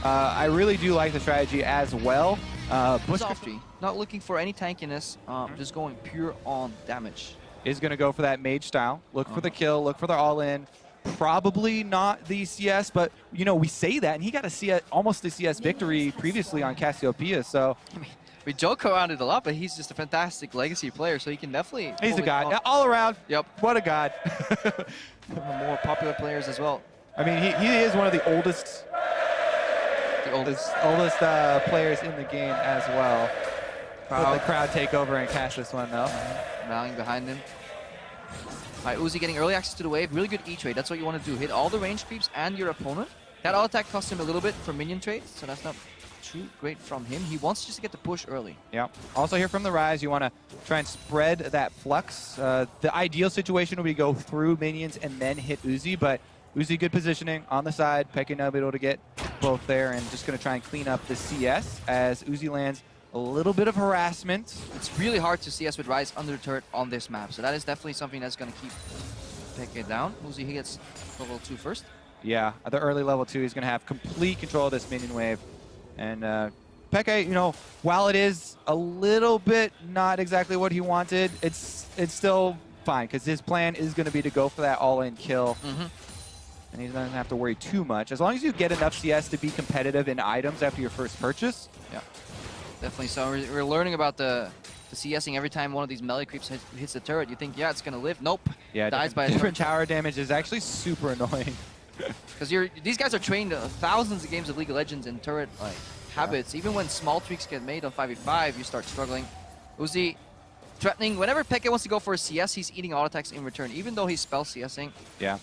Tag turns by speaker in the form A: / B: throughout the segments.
A: I really do like the strategy as well.
B: Not looking for any tankiness, just going pure on damage.
A: Is going to go for that mage style. Look for the kill, look for the all-in. Probably not the CS, but, you know, we say that, and he got a CS, almost a CS victory previously on Cassiopeia, so...
B: I mean, we joke around it a lot, but he's just a fantastic legacy player, so he can definitely...
A: He's a god. All around.
B: Yep.
A: What a god.
B: One of the more popular players as well.
A: I mean, he is one of the oldest... oldest players in the game as well. Let the crowd take over and catch this one, though.
B: Rallying behind him. All right, Uzi getting early access to the wave. Really good E-trade. That's what you want to do. Hit all the range creeps and your opponent. That auto attack cost him a little bit for minion trades, so that's not too great from him. He wants just to get the push early.
A: Yeah. Also here from the Rise, you want to try and spread that flux. The ideal situation would be go through minions and then hit Uzi, but Uzi good positioning on the side. Peke now be able to get both there, and just going to try and clean up the CS as Uzi lands a little bit of harassment.
B: It's really hard to CS with Rise under the turret on this map, so that is definitely something that's going to keep Peke down. Uzi, he gets level 2 first.
A: Yeah, at the early level 2, he's going to have complete control of this minion wave. And Peke, you know, while it is a little bit not exactly what he wanted, it's still fine, because his plan is going to be to go for that all-in kill. And he doesn't have to worry too much. As long as you get enough CS to be competitive in items after your first purchase.
B: Yeah, definitely. So we're learning about the CSing every time one of these melee creeps hits the turret. You think, yeah, it's going to live. Nope.
A: Yeah,
B: dies by
A: different tower damage is actually super annoying.
B: Because these guys are trained thousands of games of League of Legends in turret habits. Even when small tweaks get made on 5v5, you start struggling. Uzi threatening. Whenever Peke wants to go for a CS, he's eating auto attacks in return, even though he's spell CSing.
A: Yeah.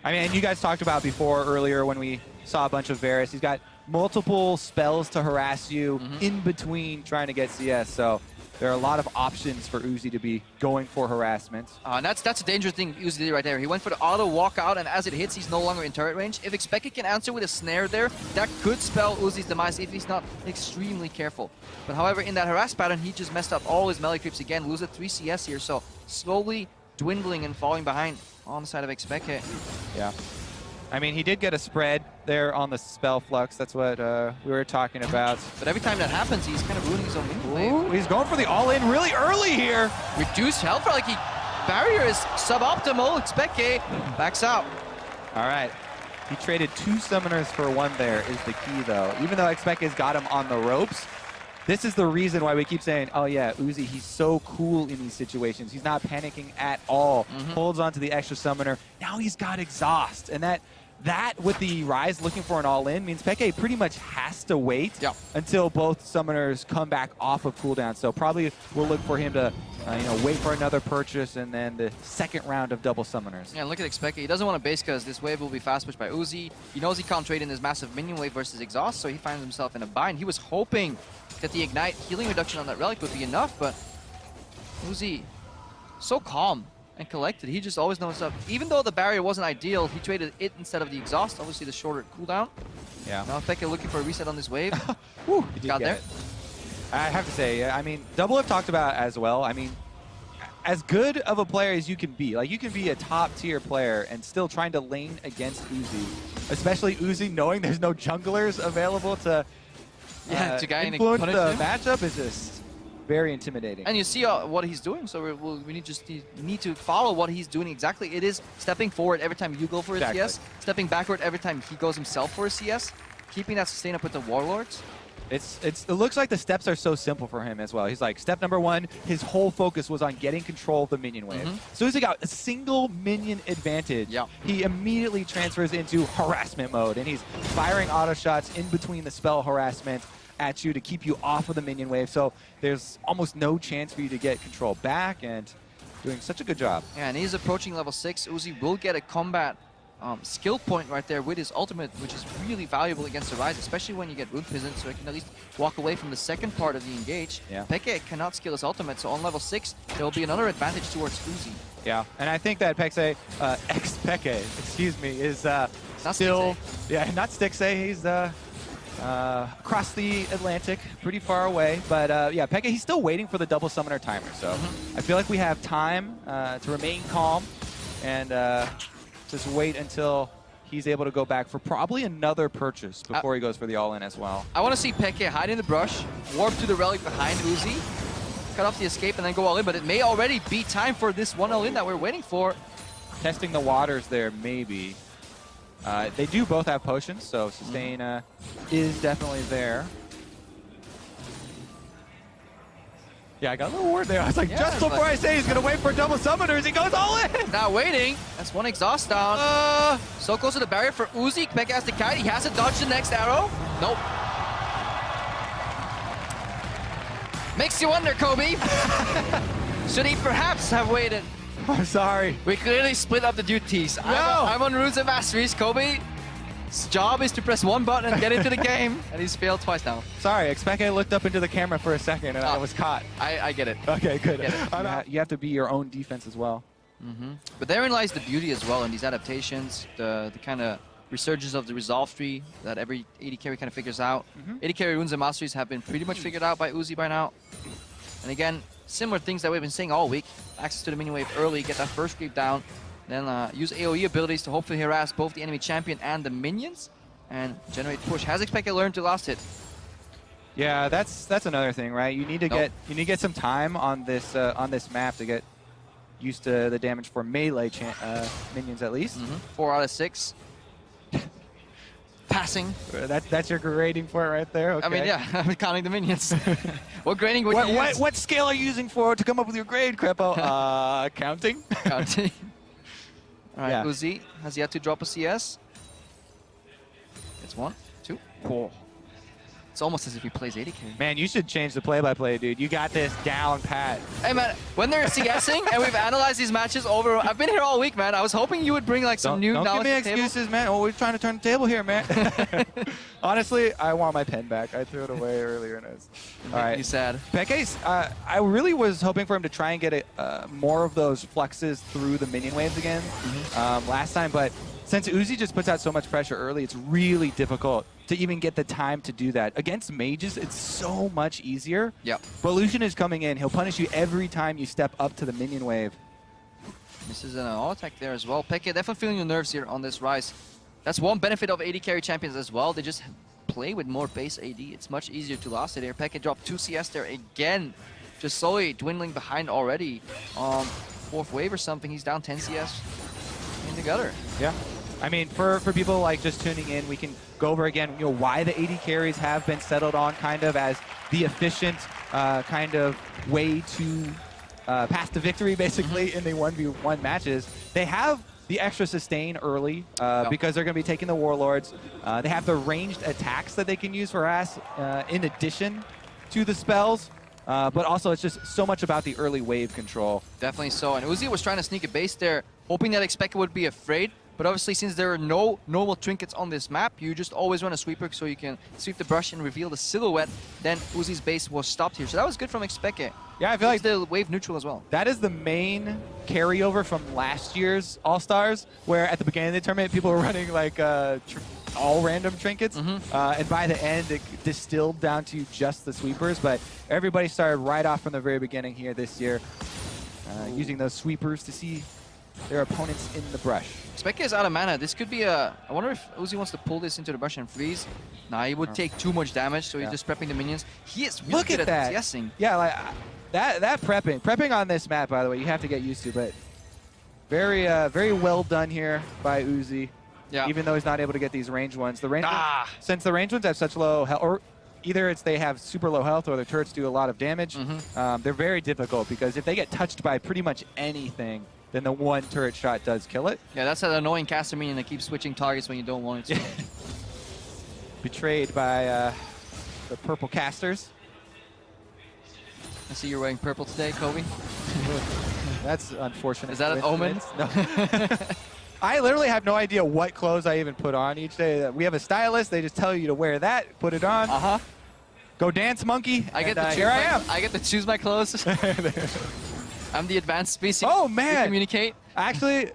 A: I mean, and you guys talked about before earlier when we saw a bunch of Varus. He's got multiple spells to harass you in between trying to get CS. So there are a lot of options for Uzi to be going for harassment.
B: And that's a dangerous thing Uzi did right there. He went for the auto walkout, and as it hits, he's no longer in turret range. If xPeke can answer with a snare there, that could spell Uzi's demise if he's not extremely careful. But however, in that harass pattern, he just messed up all his melee creeps again, loses 3 CS here, so slowly dwindling and falling behind on the side of xPeke.
A: Yeah. I mean, he did get a spread there on the spell flux. That's what we were talking about.
B: But every time that happens, he's kind of ruining his own minion wave.
A: He's going for the all-in really early here.
B: Reduced health, like barrier is suboptimal. xPeke backs out.
A: All right. He traded 2 summoners for 1 there is the key, though. Even though xPeke's got him on the ropes, this is the reason why we keep saying, oh yeah, Uzi, he's so cool in these situations. He's not panicking at all. Holds on to the extra summoner. Now he's got exhaust. And that with the Rise looking for an all-in means Peke pretty much has to wait until both summoners come back off of cooldown. So probably we'll look for him to wait for another purchase and then the second round of double summoners.
B: Yeah, look at xPeke. He doesn't want to base because this wave will be fast pushed by Uzi. He knows he can't trade in this massive minion wave versus exhaust, so he finds himself in a bind. He was hoping that the Ignite healing reduction on that relic would be enough, but Uzi, so calm and collected. He just always knows up. Even though the barrier wasn't ideal, he traded it instead of the exhaust, obviously the shorter cooldown.
A: Yeah.
B: Now Peke looking for a reset on this wave.
A: Woo,
B: got there.
A: I have to say, I mean, Double have talked about as well. I mean, as good of a player as you can be, like you can be a top tier player and still trying to lane against Uzi, especially Uzi knowing there's no junglers available to influence the matchup is just very intimidating.
B: And you see what he's doing, so we need to follow what he's doing exactly. It is stepping forward every time you go for a CS, stepping backward every time he goes himself for a CS, keeping that sustain up with the Warlords.
A: It looks like the steps are so simple for him as well. He's like, step number 1, his whole focus was on getting control of the minion wave. As soon as he got a single minion advantage, he immediately transfers into harassment mode, and he's firing auto shots in between the spell harassment at you to keep you off of the minion wave. So there's almost no chance for you to get control back, and doing such a good job.
B: Yeah, and he's approaching level 6. Uzi will get a combat skill point right there with his ultimate, which is really valuable against the Rise, especially when you get Rune Peasant, so he can at least walk away from the second part of the engage. Peke cannot skill his ultimate, so on level 6, there will be another advantage towards Uzi.
A: Yeah, and I think that xPeke, excuse me, is
B: not
A: still... Yeah, not Stixay, he's across the Atlantic, pretty far away. But yeah, Peke, he's still waiting for the double summoner timer, so I feel like we have time to remain calm and just wait until he's able to go back for probably another purchase before he goes for the all-in as well.
B: I want to see Peke hide in the brush, warp to the relic behind Uzi, cut off the escape, and then go all in. But it may already be time for this one all in that we're waiting for.
A: Testing the waters there, maybe. They do both have potions, so sustain is definitely there. Yeah, I got a little word there. I was like, just before I say he's going to wait for double summoners, he goes all in!
B: Now waiting. That's one exhaust down. So close to the barrier for Uzi. xPeke has the kite. He has to dodge the next arrow. Nope. Makes you wonder, Kobe. Should he perhaps have waited?
A: I'm sorry.
B: We clearly split up the duties.
A: No.
B: I'm on Runes and Masteries. Kobe's job is to press one button and get into the game, and he's failed twice now.
A: Sorry, xPeke looked up into the camera for a second and I was caught.
B: I get it.
A: Okay, good.
B: Get it.
A: You have to be your own defense as well.
B: But therein lies the beauty as well in these adaptations, the kind of resurgence of the resolve tree that every AD carry kind of figures out. AD carry Runes and Masteries have been pretty much figured out by Uzi by now. And again, similar things that we've been saying all week. Access to the minion wave early, get that first creep down, then use AoE abilities to hopefully harass both the enemy champion and the minions, and generate push. Has xPeke learned to last hit?
A: Yeah, that's another thing, right? You need to get some time on this map to get used to the damage for melee minions at least.
B: 4 out of 6. Passing.
A: That's your grading for it right there. Okay.
B: I mean, yeah, I'm counting the minions. What grading would you use?
A: What scale are you using to come up with your grade, Crepo? Counting.
B: Counting. All right,
A: Yeah.
B: Uzi has yet to drop a CS. It's 1, 2.
A: Cool.
B: It's almost as if he plays AD carry.
A: Man, you should change the play-by-play, dude. You got this down pat.
B: Hey, man, when they're CSing and we've analyzed these matches over, I've been here all week, man. I was hoping you would bring like some new knowledge to the
A: Don't give me
B: table.
A: excuses, man. Oh, we're trying to turn the table here, man. Honestly, I want my pen back. I threw it away earlier. And all right.
B: You sad.
A: Peke's, I really was hoping for him to try and get more of those fluxes through the minion waves again last time, but since Uzi just puts out so much pressure early, it's really difficult to even get the time to do that. Against mages, it's so much easier.
B: Yep.
A: But Lucian is coming in. He'll punish you every time you step up to the minion wave.
B: This is an all attack there as well. Peke definitely feeling the nerves here on this rise. That's one benefit of AD carry champions as well. They just play with more base AD. It's much easier to last it here. Peke dropped 2 CS there again. Just slowly dwindling behind already. 4th wave or something. He's down 10 CS in the gutter.
A: Yeah. I mean, for people like just tuning in, we can go over again, why the AD carries have been settled on kind of as the efficient kind of way to pass to victory, basically, in the 1v1 matches. They have the extra sustain early because they're going to be taking the Warlords. They have the ranged attacks that they can use for harass in addition to the spells. But also, it's just so much about the early wave control.
B: Definitely so. And Uzi was trying to sneak a base there, hoping that xPeke would be afraid. But obviously, since there are no normal trinkets on this map, you just always run a sweeper so you can sweep the brush and reveal the silhouette. Then Uzi's base was stopped here. So that was good from xPeke.
A: Yeah, I feel like
B: the wave neutral as well.
A: That is the main carryover from last year's All-Stars, where at the beginning of the tournament, people were running like all random trinkets. And by the end, it distilled down to just the sweepers. But everybody started right off from the very beginning here this year, using those sweepers to see their opponents in the brush.
B: xPeke is out of mana. This could be a... I wonder if Uzi wants to pull this into the brush and freeze. Nah, he would take too much damage, so he's just prepping the minions. He is really good at CSing.
A: Yeah, like that prepping on this map, by the way, you have to get used to, but very very well done here by Uzi.
B: Yeah.
A: Even though he's not able to get these range ones. The range since the range ones have such low health, or either it's they have super low health or their turrets do a lot of damage, they're very difficult because if they get touched by pretty much anything, then the one turret shot does kill it.
B: Yeah, that's an annoying caster minion that keeps switching targets when you don't want it to.
A: Betrayed by the purple casters.
B: I see you're wearing purple today, Kobe.
A: That's unfortunate.
B: Is that an omen?
A: No. I literally have no idea what clothes I even put on each day. We have a stylist. They just tell you to wear that, put it on. Go dance, monkey.
B: I get
A: here I am.
B: I get to choose my clothes. I'm the advanced species.
A: Oh, man.
B: We communicate.
A: Actually,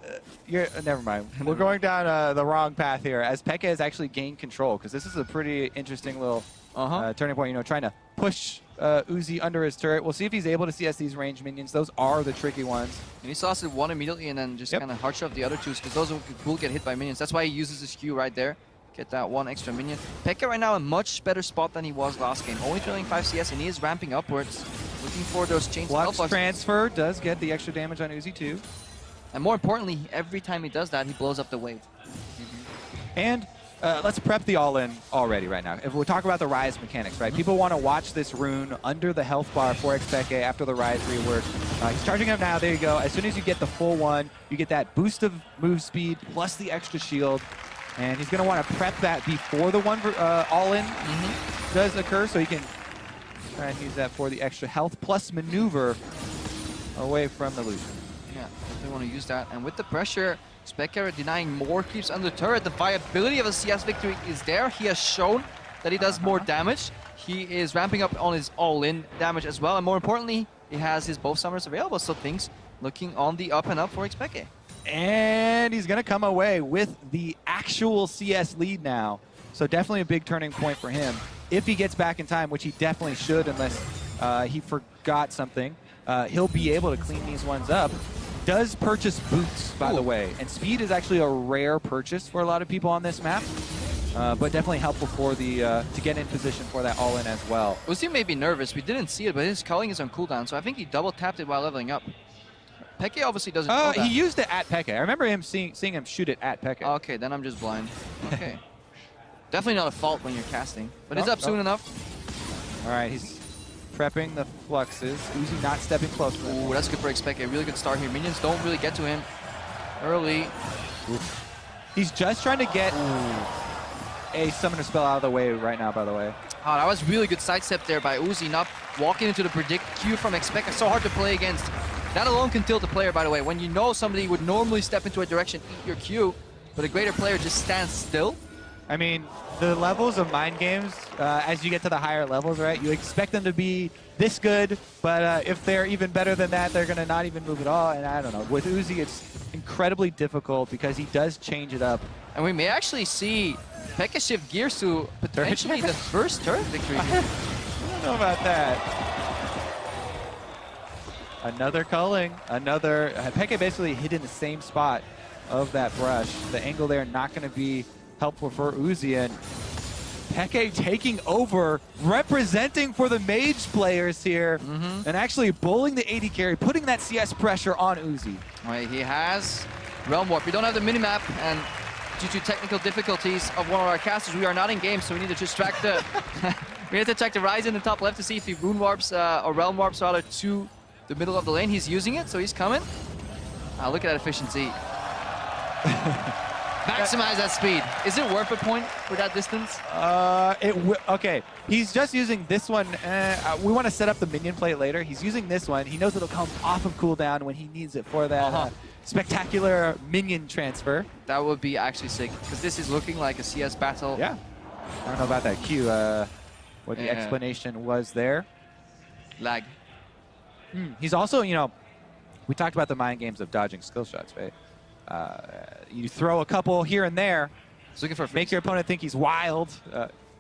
A: never mind. We're going down the wrong path here, as Peke has actually gained control, because this is a pretty interesting little turning point, trying to push Uzi under his turret. We'll see if he's able to CS these ranged minions. Those are the tricky ones.
B: And he saw one immediately and then just kind of hard shove the other two because those will get hit by minions. That's why he uses his Q right there. Get that one extra minion. Peke right now in much better spot than he was last game. Only trailing 5 CS and he is ramping upwards. Looking for those chains.
A: Flux transfer does get the extra damage on Uzi too.
B: And more importantly, every time he does that, he blows up the wave.
A: And let's prep the all-in already right now. If we talk about the Rise mechanics, right? People want to watch this rune under the health bar for xPeke after the Rise rework. He's charging up now. There you go. As soon as you get the full one, you get that boost of move speed plus the extra shield. And he's going to want to prep that before the one all-in does occur, so he can try and use that for the extra health plus maneuver away from the Lucian.
B: Yeah, definitely want to use that. And with the pressure, xPeke denying more creeps on the turret. The viability of a CS victory is there. He has shown that he does more damage. He is ramping up on his all-in damage as well. And more importantly, he has his both summoners available. So things looking on the up and up for xPeke.
A: And he's going to come away with the actual CS lead now. So definitely a big turning point for him. If he gets back in time, which he definitely should unless he forgot something, he'll be able to clean these ones up. Does purchase boots, by the way. And speed is actually a rare purchase for a lot of people on this map. But definitely helpful for the to get in position for that all-in as well.
B: Uzi may be nervous. We didn't see it, but his culling is on cooldown. So I think he double tapped it while leveling up. Peke obviously doesn't know that.
A: He used it at Peke. I remember him seeing him shoot it at Peke.
B: Okay, then I'm just blind. Okay. Definitely not a fault when you're casting, but it's up soon enough.
A: All right, he's prepping the fluxes. Uzi not stepping close.
B: Ooh, that's good for xPeke. A really good start here. Minions don't really get to him early.
A: He's just trying to get a summoner spell out of the way right now, by the way.
B: Oh, that was really good sidestep there by Uzi, not walking into the predict Q from xPeke. So hard to play against. That alone can tilt the player, by the way. When you know somebody would normally step into a direction, eat your Q, but a greater player just stands still.
A: I mean, the levels of mind games, as you get to the higher levels, right, you expect them to be this good, but if they're even better than that, they're going to not even move at all, and I don't know. With Uzi, it's incredibly difficult because he does change it up.
B: And we may actually see Peke shift gears to potentially the first turret victory.
A: I don't know about that. Another culling, another... Peke basically hit in the same spot of that brush. The angle there not going to be helpful for Uzi, and Peke taking over, representing for the mage players here, and actually bullying the AD carry, putting that CS pressure on Uzi.
B: Right, he has Realm Warp. We don't have the minimap, and due to technical difficulties of one of our casters, we are not in game, so we need to just track the... we have to track the Rise in the top left to see if he Rune Warps, or Realm Warps rather, to the middle of the lane. He's using it, so he's coming. Look at that efficiency. Maximize that speed. Is it worth a point for that distance?
A: Okay, he's just using this one. We want to set up the minion plate later. He's using this one. He knows it'll come off of cooldown when he needs it for that spectacular minion transfer.
B: That would be actually sick, because this is looking like a CS battle.
A: Yeah. I don't know about that Q, what the explanation was there.
B: Lag.
A: He's also, you know, we talked about the mind games of dodging skill shots, right? You throw a couple here and there,
B: He's looking for a
A: make your opponent think he's wild.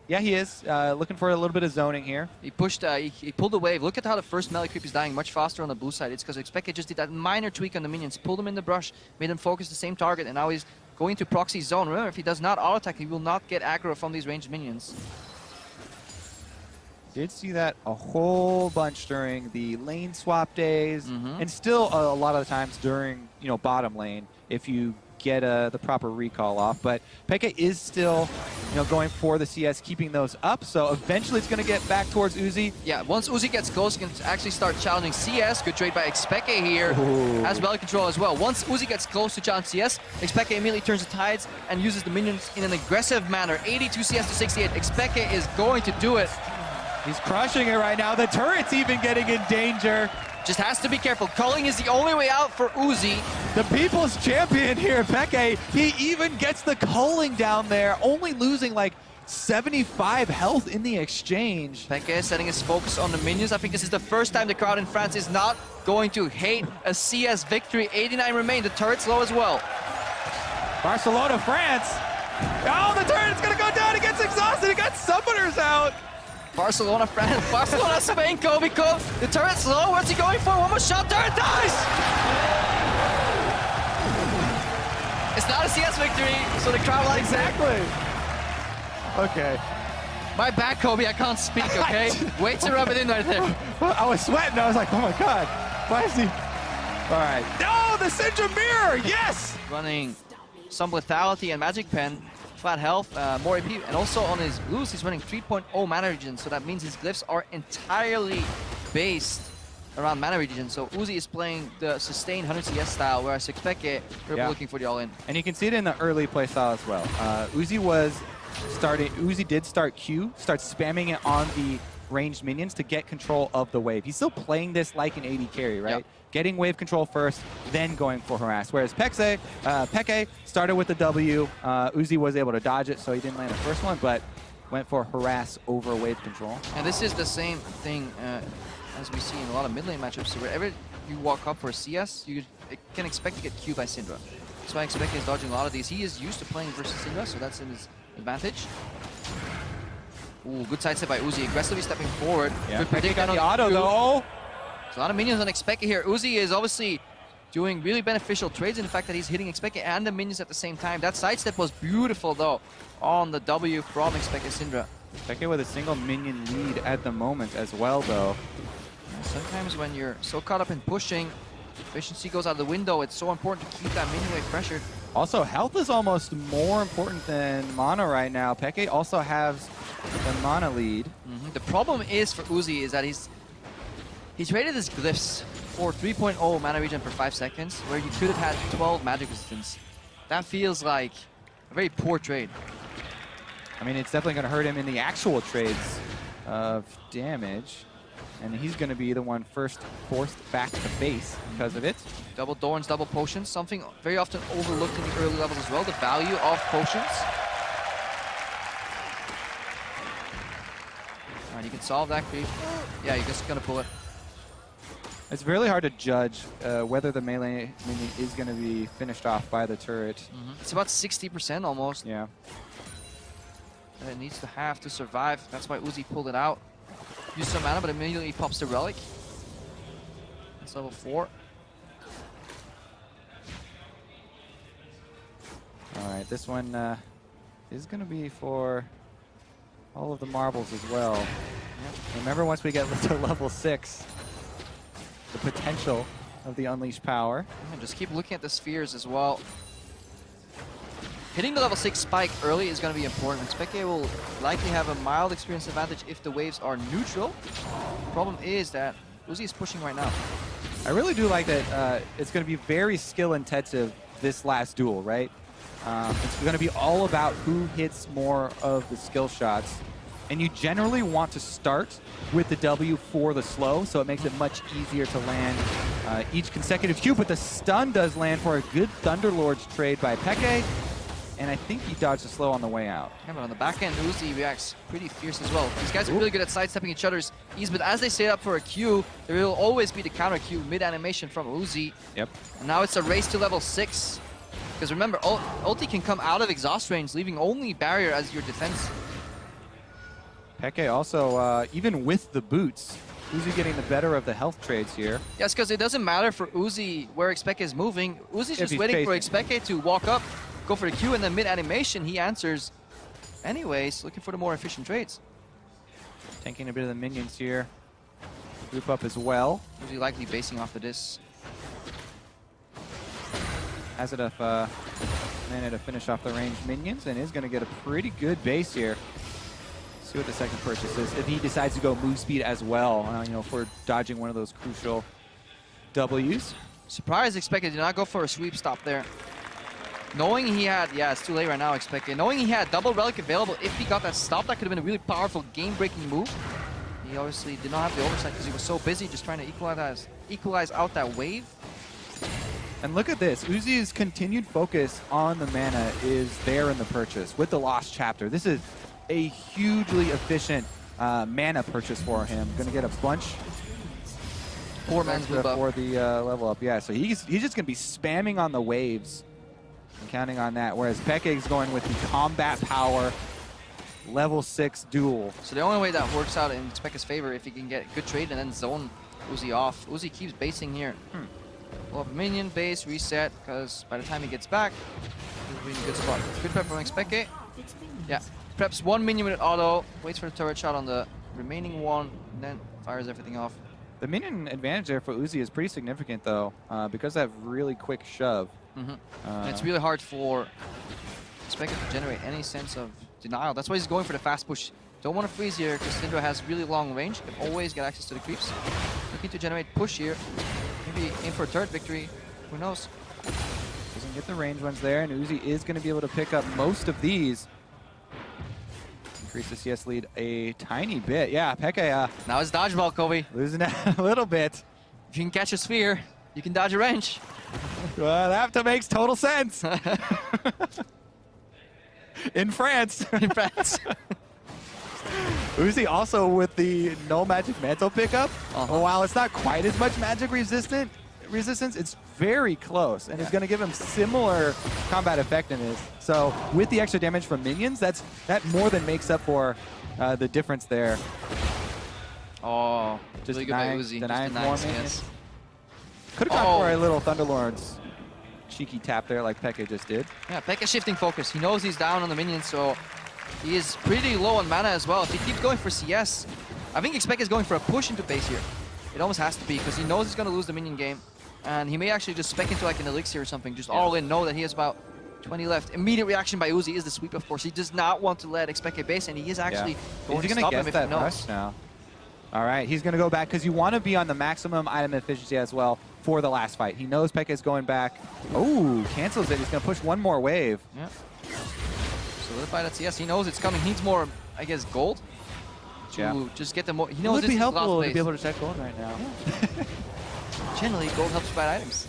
A: Yeah, he is. Looking for a little bit of zoning here.
B: He pushed, he pulled a wave. Look at how the first melee creep is dying much faster on the blue side. It's because xPeke just did that minor tweak on the minions, pulled them in the brush, made them focus the same target, and now he's going to proxy zone. Remember, if he does not auto-attack, he will not get aggro from these ranged minions.
A: Did see that a whole bunch during the lane swap days, and still a lot of the times during, you know, bottom lane if you get the proper recall off. But Peke is still, you know, going for the CS, keeping those up. So eventually it's going to get back towards Uzi.
B: Yeah, once Uzi gets close, he can actually start challenging CS. Good trade by xPeke here. Has Rally Control as well. Once Uzi gets close to challenge CS, xPeke immediately turns the tides and uses the minions in an aggressive manner. 82 CS to 68. xPeke is going to do it.
A: He's crushing it right now. The turret's even getting in danger.
B: Just has to be careful. Culling is the only way out for Uzi.
A: The people's champion here, Peke, he even gets the culling down there, only losing like 75 health in the exchange.
B: Peke is setting his focus on the minions. I think this is the first time the crowd in France is not going to hate a CS victory. 89 remain. The turret's low as well.
A: Barcelona, France. Oh, the turret's going to go down. It gets exhausted. It got summoners out.
B: Barcelona friend. Barcelona Spain Kobe. The turret's low. What's he going for? One more shot. Turret dies! It's not a CS victory, so the crowd likes
A: Exactly. Okay.
B: My bad, Kobe. I can't speak, okay? Wait to rub it in right there.
A: I was sweating. I was like, oh my god. Why is he? All right. No, the Syndrome Mirror. Yes.
B: Running some lethality and magic pen, flat health, more AP, and also on his blues, he's running 3.0 mana regen, so that means his glyphs are entirely based around mana regen. So Uzi is playing the sustained 100 CS style, whereas xPeke, we're looking for the all-in.
A: And you can see it in the early play style as well. Uzi did start Q, start spamming it on the ranged minions to get control of the wave. He's still playing this like an AD carry, right?
B: Yep.
A: Getting wave control first, then going for harass. Whereas Peke started with the W. Uzi was able to dodge it, so he didn't land the first one, but went for harass over wave control.
B: And this is the same thing as we see in a lot of mid lane matchups. So wherever you walk up for a CS, you can expect to get Q by Syndra. That's why xPeke is dodging a lot of these. He is used to playing versus Syndra, so that's in his advantage. Ooh, good sidestep by Uzi, aggressively stepping forward.
A: Yeah,
B: Good
A: Peke
B: predict
A: got
B: on
A: the auto though.
B: There's a lot of minions on xPeke here. Uzi is obviously doing really beneficial trades in the fact that he's hitting xPeke and the minions at the same time. That sidestep was beautiful though on the W from xPeke Syndra.
A: Peke with a single minion lead at the moment as well though.
B: Sometimes when you're so caught up in pushing, efficiency goes out the window. It's so important to keep that minion wave pressured.
A: Also, health is almost more important than mana right now. Peke also has the mana lead.
B: The problem is for Uzi is that he traded his glyphs for 3.0 mana regen per 5 seconds, where you could have had 12 magic resistance. That feels like a very poor trade.
A: I mean, it's definitely going to hurt him in the actual trades of damage. And he's going to be the one forced back to base because of it.
B: Double Thorns, double Potions, something very often overlooked in the early levels as well, the value of Potions. Alright, you can solve that creep. Yeah, you're just going to pull it.
A: It's really hard to judge whether the melee minion is going to be finished off by the turret.
B: It's about 60% almost.
A: Yeah.
B: And it needs to have to survive. That's why Uzi pulled it out. Use some mana, but immediately pops the relic. That's level 4.
A: Alright, this one is going to be for all of the marbles as well. Yep. Remember, once we get to level 6, the potential of the unleashed power.
B: And just keep looking at the spheres as well. Hitting the level 6 spike early is going to be important. xPeke will likely have a mild experience advantage if the waves are neutral. The problem is that Uzi is pushing right now.
A: I really do like that it's going to be very skill intensive this last duel, right? It's going to be all about who hits more of the skill shots. And you generally want to start with the W for the slow, so it makes it much easier to land each consecutive Q. But the stun does land for a good Thunderlord's trade by Peke. And I think he dodged the slow on the way out.
B: Yeah, but on the back end, Uzi reacts pretty fierce as well. These guys are really good at sidestepping each other's E's, but as they stay up for a Q, there will always be the counter Q mid-animation from Uzi.
A: Yep.
B: And now it's a race to level 6. Because remember, ulti can come out of exhaust range, leaving only barrier as your defense.
A: Peke also, even with the boots, Uzi getting the better of the health trades here.
B: Yes, because it doesn't matter for Uzi where xPeke is moving. Uzi's just waiting for xPeke to walk up, go for the Q, and then mid-animation, he answers anyways, looking for the more efficient trades.
A: Tanking a bit of the minions here. Group up as well.
B: Uzi likely basing off of this.
A: Has enough mana to finish off the ranged minions and is going to get a pretty good base here. See what the second purchase is. If he decides to go move speed as well, you know, for dodging one of those crucial W's.
B: Surprised xPeke did not go for a sweep stop there. Knowing he had, yeah, it's too late right now, xPeke. Knowing he had double relic available, if he got that stop, that could have been a really powerful game-breaking move. He obviously did not have the oversight because he was so busy just trying to equalize out that wave.
A: And look at this. Uzi's continued focus on the mana is there in the purchase with the Lost Chapter. This is a hugely efficient mana purchase for him. Going to get a bunch.
B: Poor man's blue buff
A: for the level up. Yeah, so he's just going to be spamming on the waves and counting on that. Whereas Peke is going with the combat power level 6 duel.
B: So the only way that works out in xPeke's favor if he can get good trade and then zone Uzi off. Uzi keeps basing here. Pull up a minion, base, reset, because by the time he gets back, he'll be in a good spot. Good prep from xPeke. Yeah, preps one minion with an auto, waits for the turret shot on the remaining one, and then fires everything off.
A: The minion advantage there for Uzi is pretty significant, though, because they have really quick shove.
B: And it's really hard for xPeke to generate any sense of denial. That's why he's going for the fast push. Don't want to freeze here, because Syndra has really long range. Can always get access to the creeps. Looking to generate push here. Maybe aim for a turret victory. Who knows?
A: Doesn't get the range ones there, and Uzi is going to be able to pick up most of these. Increase the CS lead a tiny bit. Yeah, Peke
B: Now it's dodgeball, Kobe.
A: losing a little bit.
B: If you can catch a sphere, you can dodge a wrench.
A: Well, that makes total sense. In France.
B: In France.
A: Uzi also with the no magic mantle pickup. While it's not quite as much magic resistance, it's very close, and it's going to give him similar combat effectiveness. So with the extra damage from minions, that more than makes up for the difference there.
B: Oh,
A: Just
B: really good by Uzi.
A: denying more minions.
B: Yes.
A: Could have gone for a little Thunderlord's cheeky tap there like Peke just did.
B: Yeah, Peke shifting focus. He knows he's down on the minions, so he is pretty low on mana as well. If he keeps going for CS, I think xPeke is going for a push into base here. It almost has to be, because he knows he's going to lose the minion game. And he may actually just spec into like an elixir or something, just all in, know that he has about 20 left. Immediate reaction by Uzi is the sweep, of course. He does not want to let xPeke base, and he is actually going to stop him if he knows.
A: Rush now. All right, he's going to go back, because you want to be on the maximum item efficiency as well for the last fight. He knows Peke is going back. Oh, cancels it. He's going to push one more wave.
B: Yeah. Solidify that CS. He knows it's coming. He needs more, I guess, gold to just get the more. He knows
A: it would
B: this
A: be
B: is
A: helpful
B: last
A: to be able to check gold right now.
B: Yeah. Generally, gold helps you buy items.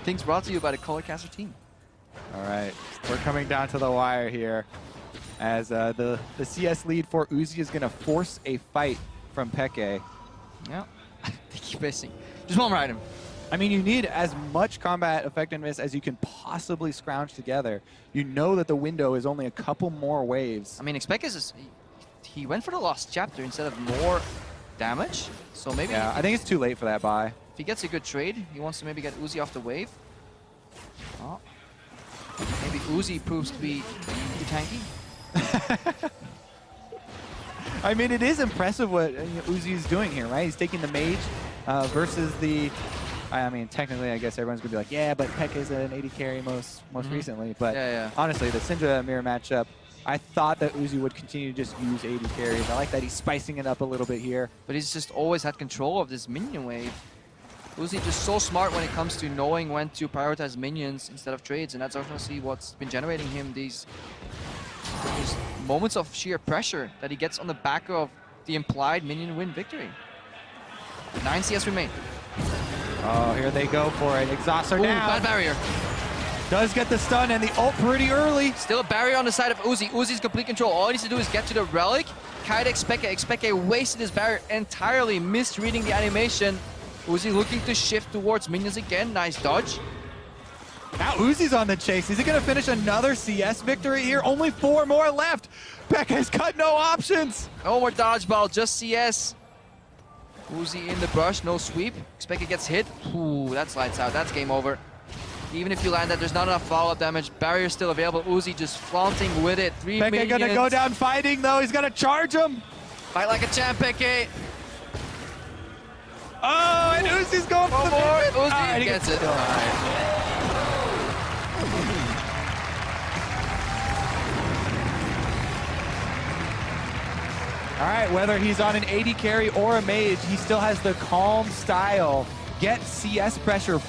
B: Things brought to you by the Colorcaster team.
A: All right, we're coming down to the wire here, as the CS lead for Uzi is going to force a fight from Peke.
B: Yeah, they keep basing. Just one more item.
A: I mean, you need as much combat effectiveness as you can possibly scrounge together. You know that the window is only a couple more waves.
B: I mean, xPeke he went for the lost chapter instead of more damage. So maybe
A: I think it's too late for that buy.
B: If he gets a good trade, he wants to maybe get Uzi off the wave. Oh. Maybe Uzi proves to be too tanky.
A: I mean, it is impressive what Uzi is doing here, right? He's taking the mage versus the... I mean, technically, I guess everyone's going to be like, yeah, but Peke is an 80 carry most recently. But honestly, the Syndra mirror matchup, I thought that Uzi would continue to just use 80 carries. I like that he's spicing it up a little bit here.
B: But he's just always had control of this minion wave. Uzi just so smart when it comes to knowing when to prioritize minions instead of trades, and that's obviously what's been generating him these moments of sheer pressure that he gets on the back of the implied minion win victory. 9 CS remain.
A: Oh, here they go for it. Exhauster now.
B: Bad barrier.
A: Does get the stun and the ult pretty early.
B: Still a barrier on the side of Uzi. Uzi's complete control. All he needs to do is get to the relic. Kite xPeke. xPeke wasted his barrier entirely, misreading the animation. Uzi looking to shift towards minions again. Nice dodge.
A: Now Uzi's on the chase. Is he going to finish another CS victory here? Only 4 more left. Peke's got no options.
B: No more dodgeball, just CS. Uzi in the brush, no sweep. xPeke gets hit. Ooh, that's lights out. That's game over. Even if you land that, there's not enough follow-up damage. Barrier still available. Uzi just flaunting with it. 3 minions.
A: Peke gonna go down fighting though. He's gonna charge him.
B: Fight like a champ, Peke.
A: Oh, and Uzi's going for the minion.
B: Uzi gets it.
A: All right, whether he's on an 80 carry or a mage, he still has the calm style. Get CS pressure